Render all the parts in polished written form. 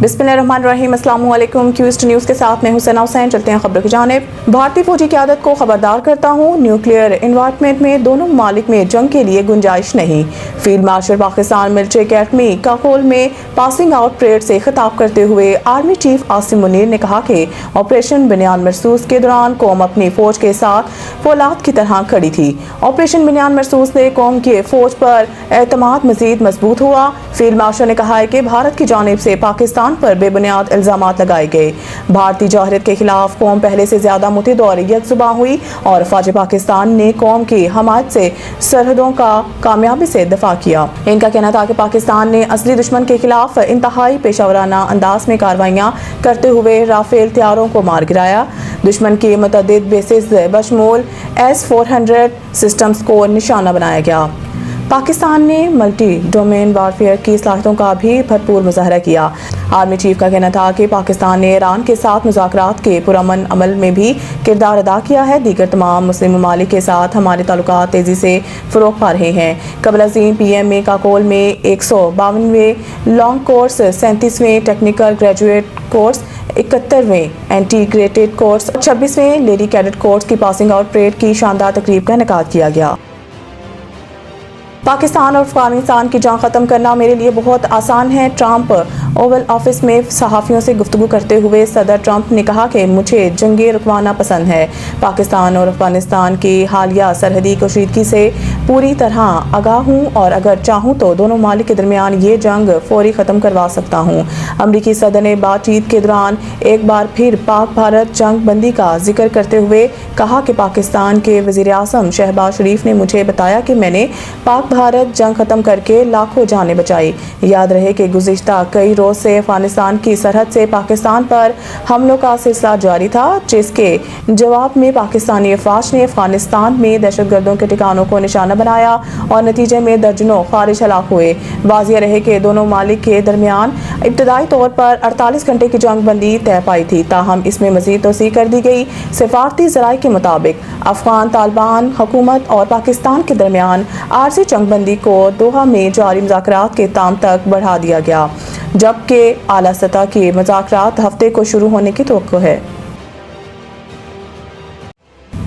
बिस्मिल्लाहिर्रहमानिर्रहीम, अस्सलाम वालेकुम। क्यूस्ट न्यूज़ के साथ मैं हुसैना हुसैन। चलते हैं खबर की जानिब। भारतीय फौजी क़यादत को खबरदार करता हूँ, न्यूक्लियर इन्वायरमेंट में दोनों ममालिक में जंग के लिए गुंजाइश नहीं। Field marshal Pakistan military academy Kakul में पासिंग आउट परेड से खिताब करते हुए आर्मी चीफ आसिम मुनीर ने कहा कि ऑपरेशन बनियान मरसूस के दौरान कौम अपनी फौज के साथ फौलाद की तरह खड़ी थी। ऑपरेशन बनियान मरसूस से कौम के फौज पर एतमाद मजीद मजबूत हुआ। फील्ड मार्शल ने कहा है कि भारत की जानिब से पाकिस्तान पर बेबुनियाद इल्जामात लगाए गए। भारतीय जौहरियत के खिलाफ कौम पहले से ज्यादा मुतहिद और यकजुबां हुई और फौज पाकिस्तान ने कौम की हमायत से सरहदों का कामयाबी से दफा किया। इनका कहना था कि पाकिस्तान ने असली दुश्मन के खिलाफ इंतहाई पेशावराना अंदाज में कार्रवाइयां करते हुए राफेल तैयारों को मार गिराया। दुश्मन की मुतअद्दिद बेसिस बशमूल S-400 सिस्टम्स को निशाना बनाया गया। पाकिस्तान ने मल्टी डोमेन वारफेयर की सलाहियतों का भी भरपूर मुजाहरा किया। आर्मी चीफ का कहना था कि पाकिस्तान ने ईरान के साथ मुज़ाकरात के पुरअमन अमल में भी किरदार अदा किया है। दीगर तमाम मुस्लिम ममालिक के साथ हमारे ताल्लुकात तेज़ी से फ़रोग़ पा रहे हैं। कबल अज़ीम PM में काकोल में 152वें लॉन्ग कोर्स, 37वें टेक्निकल ग्रेजुएट कोर्स, 71वें इंटीग्रेटेड कोर्स, 26वें लेडी कैडेट कोर्स की पासिंग आउट परेड की शानदार तकरीब का इनेकाद किया गया। पाकिस्तान और अफगानिस्तान की जंग ख़त्म करना मेरे लिए बहुत आसान है। ट्रंप ओवल ऑफिस में सहाफ़ियों से गुफ्तगू करते हुए सदर ट्रंप ने कहा कि मुझे जंगे रुकवाना पसंद है। पाकिस्तान और अफगानिस्तान की हालिया सरहदी कशीदगी से पूरी तरह आगाह हूँ और अगर चाहूँ तो दोनों ममालिक के दरमियान ये जंग फौरी ख़त्म करवा सकता हूँ। अमरीकी सदर ने बातचीत के दौरान एक बार फिर पाक भारत जंग बंदी का जिक्र करते हुए कहा कि पाकिस्तान के वज़ीर आज़म शहबाज शरीफ ने मुझे बताया कि मैंने पाक भारत जंग खत्म करके लाखों जानें बचाई। याद रहे कि गुज़िश्ता कई रोज से अफगानिस्तान की सरहद से पाकिस्तान पर हमलों का सिलसिला जारी था, जिसके जवाब में पाकिस्तानी अफवाज ने अफगानिस्तान में दहशतगर्दों के ठिकानों को निशाना बनाया और नतीजे में दर्जनों खारिज हलाक हुए। वाज़िह रहे कि दोनों मालिक के दरमियान इब्तदाई तौर पर 48 घंटे की जंग बंदी तय पाई थी, ताहम इसमें मजीद तोसी कर दी गई। सिफारती ज़राए के मुताबिक अफगान तालिबान हुकूमत और पाकिस्तान के दरमियान आरजी जंग बंदी को दोहा में जारी मुज़ाकरात के ताम तक बढ़ा दिया गया, जबकि आला सतह के मुज़ाकरात हफ्ते को शुरू होने की तवक्को है।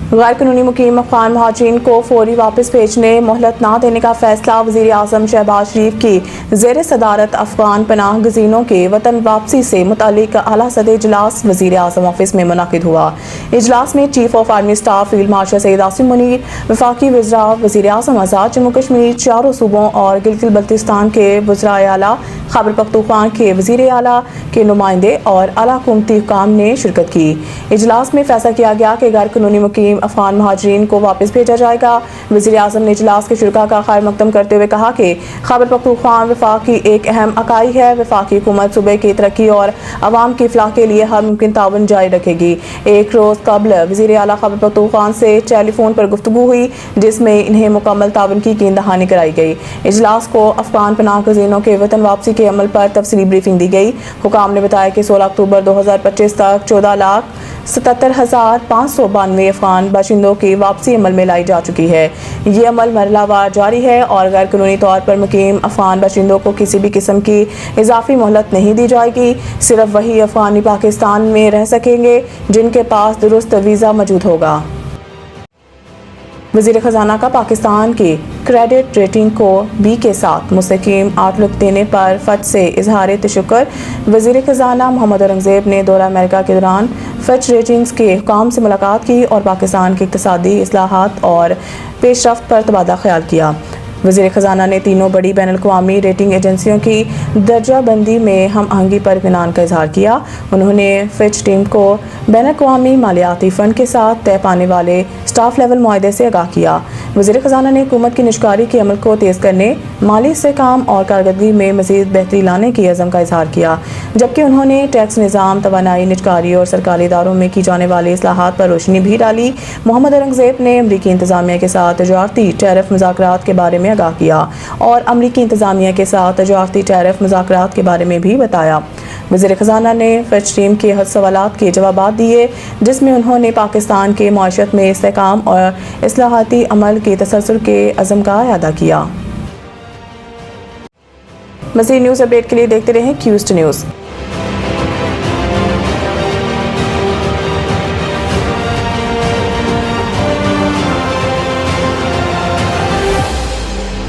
गैर कानूनी मुकीम अफगान महाजिरीन को फौरी वापस भेजने मोहलत ना देने का फैसला वज़ीर आज़म शहबाज शरीफ की ज़ेर सदारत अफगान पनाह गज़ीनों के वतन वापसी से मुतालिक आला सतह इजलास वज़ीर आज़म ऑफिस में मुनक़िद हुआ। इजलास में chief of army staff field marshal Syed Asim Munir, वफाकी वज़रा, वज़ीर आज़म आज़ाद जम्मू कश्मीर, चारों सूबों और गिलगित बल्तिस्तान के वज़राए आला, खैबर पख्तूनख्वा के वज़ीर आला के नुमाइंदे और आला हुकूमती हुकाम ने शिरकत की। इजलास में फैसला किया गया कि गैर कानूनी मुकीम अफगान महाजिरीन को वापस भेजा जाएगा। वज़ीर आज़म ने इजलास के शुरका का खैर मकदम करते हुए कहा कि खैबर पख्तूनख्वा वफाक की एक अहम इकाई है। वफाकी हुकूमत सूबे की तरक्की और अवाम की फलाह के लिए हर मुमकिन ताउन जारी रखेगी। एक रोज़ कबल वज़ीर आला खैबर पख्तूनख्वा से टेलीफोन पर गुफ्तगू हुई, जिसमें इन्हें मुकम्मल ताउन की कीन दहानी कराई गई। इजलास को अफगान पनाह गज़ीनों के वतन वापसी के अमल पर तफसीली ब्रीफिंग दी गई। हुकाम ने बताया कि 16 अक्टूबर 2025 तक 14,77,592 अफगान बाशिंदों की वापसी अमल में लाई जा चुकी है। ये अमल मरहलावार जारी है और गैर कानूनी तौर पर मुकीम अफगान बाशिंदों को किसी भी किस्म की इजाफी मोहलत नहीं दी जाएगी। सिर्फ वही अफगानी पाकिस्तान में रह सकेंगे जिनके पास दुरुस्त वीज़ा मौजूद होगा। वज़ीर ख़जाना का पाकिस्तान की क्रेडिट रेटिंग को B के साथ मुस्तकीम आउटलुक देने पर फच से इजहार तशक्कुर। वज़ीर ख़जाना मोहम्मद औरंगज़ेब ने दौरा अमेरिका के दौरान फच रेटिंग्स के हुकाम से मुलाकात की और पाकिस्तान की इक़्तिसादी इस्लाहात और पेशरफ्त पर तबादला ख्याल किया। वज़ीर ख़जाना ने तीनों बड़ी बैनुल-अक़वामी रेटिंग एजेंसियों की दर्जा बंदी में हम आहंगी पर इत्मीनान का इजहार किया। उन्होंने फिच टीम को बैनुल-अक़वामी मालियाती फ़ंड के साथ तय पाने वाले स्टाफ लेवल मुआहदे से आगाह किया। वज़ीर ख़जाना ने हुकूमत की निजकारी के अमल को तेज़ करने, माली इस्तेहकाम और कारकर्दगी में मज़ीद बेहतरी लाने की अज़म का इजहार किया, जबकि उन्होंने टैक्स निज़ाम, तवानाई, निजकारी और सरकारी इदारों में की जाने वाली इस्लाहात पर रोशनी भी डाली। मोहम्मद औरंगज़ेब ने अमरीकी इंतज़ामिया के साथ तजारती टैरिफ मुज़ाकरात के बारे में आगाह किया और अमरीकी इंतज़ामिया के साथ तजारती टैरिफ मुज़ाकरात के बारे में भी बताया। वज़ीर ख़जाना ने फच टीम के हर सवालात के जवाबात दिए, जिसमें उन्होंने पाकिस्तान के माशत में इस्तेहकाम और इस्लाहाती अमल के तसलसल के अज़म का अदा किया। मज़ीद न्यूज़ अपडेट के लिए देखते रहें क्यूस्ट न्यूज़।